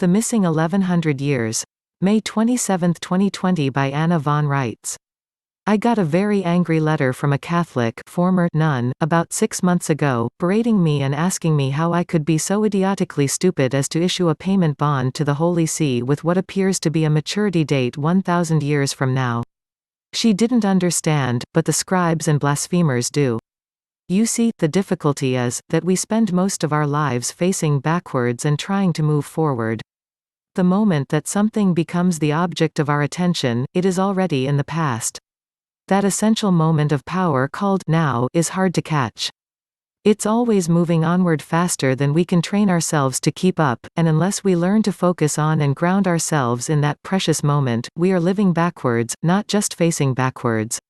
The Missing 1100 Years. May 27, 2020 by Anna von Reitz. I got a very angry letter from a Catholic former nun about 6 months ago, berating me and asking me how I could be so idiotically stupid as to issue a payment bond to the Holy See with what appears to be a maturity date 1,000 years from now. She didn't understand, but the scribes and blasphemers do. You see, the difficulty is, that we spend most of our lives facing backwards and trying to move forward. The moment that something becomes the object of our attention, it is already in the past. That essential moment of power called now is hard to catch. It's always moving onward faster than we can train ourselves to keep up, and unless we learn to focus on and ground ourselves in that precious moment, we are living backwards, not just facing backwards.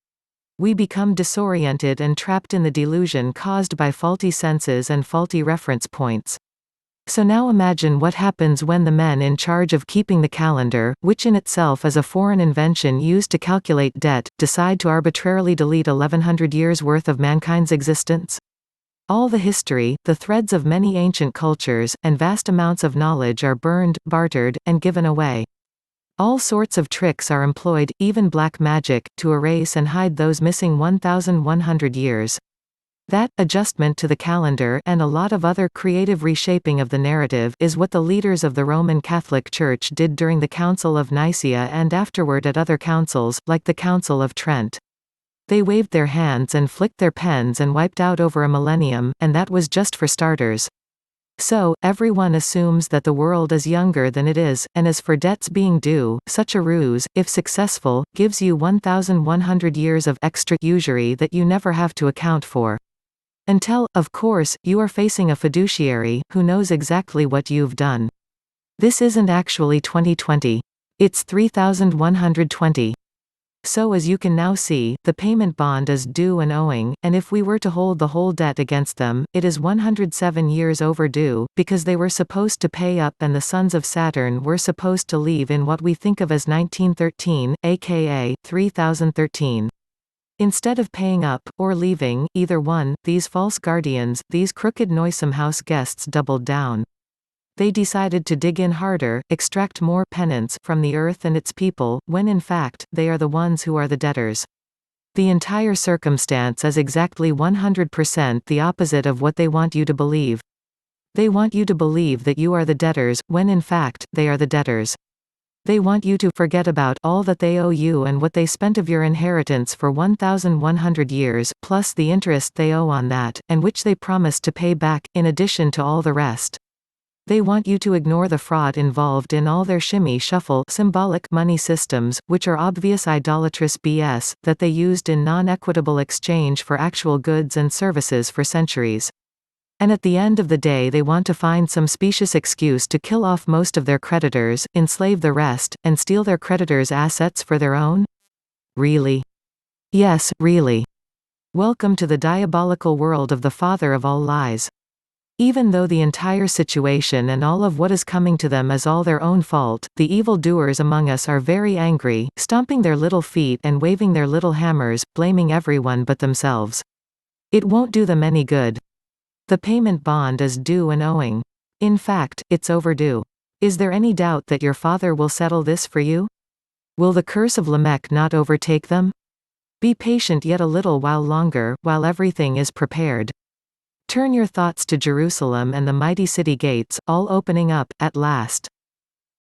We become disoriented and trapped in the delusion caused by faulty senses and faulty reference points. So now imagine what happens when the men in charge of keeping the calendar, which in itself is a foreign invention used to calculate debt, decide to arbitrarily delete 1100 years worth of mankind's existence? All the history, the threads of many ancient cultures, and vast amounts of knowledge are burned, bartered, and given away. All sorts of tricks are employed, even black magic, to erase and hide those missing 1,100 years. That adjustment to the calendar and a lot of other creative reshaping of the narrative is what the leaders of the Roman Catholic Church did during the Council of Nicaea and afterward at other councils, like the Council of Trent. They waved their hands and flicked their pens and wiped out over a millennium, and that was just for starters. So, everyone assumes that the world is younger than it is, and as for debts being due, such a ruse, if successful, gives you 1,100 years of extra usury that you never have to account for. Until, of course, you are facing a fiduciary, who knows exactly what you've done. This isn't actually 2020. It's 3,120. So as you can now see, the payment bond is due and owing, and if we were to hold the whole debt against them, it is 107 years overdue, because they were supposed to pay up and the sons of Saturn were supposed to leave in what we think of as 1913, aka 3013. Instead of paying up, or leaving, either one, these false guardians, these crooked noisome house guests doubled down. They decided to dig in harder, extract more penance from the earth and its people, when in fact, they are the ones who are the debtors. The entire circumstance is exactly 100% the opposite of what they want you to believe. They want you to believe that you are the debtors, when in fact, they are the debtors. They want you to forget about all that they owe you and what they spent of your inheritance for 1,100 years, plus the interest they owe on that, and which they promised to pay back, in addition to all the rest. They want you to ignore the fraud involved in all their shimmy-shuffle symbolic money systems, which are obvious idolatrous BS, that they used in non-equitable exchange for actual goods and services for centuries. And at the end of the day they want to find some specious excuse to kill off most of their creditors, enslave the rest, and steal their creditors' assets for their own? Really? Yes, really. Welcome to the diabolical world of the father of all lies. Even though the entire situation and all of what is coming to them is all their own fault, the evil-doers among us are very angry, stomping their little feet and waving their little hammers, blaming everyone but themselves. It won't do them any good. The payment bond is due and owing. In fact, it's overdue. Is there any doubt that your father will settle this for you? Will the curse of Lamech not overtake them? Be patient yet a little while longer, while everything is prepared. Turn your thoughts to Jerusalem and the mighty city gates, all opening up, at last.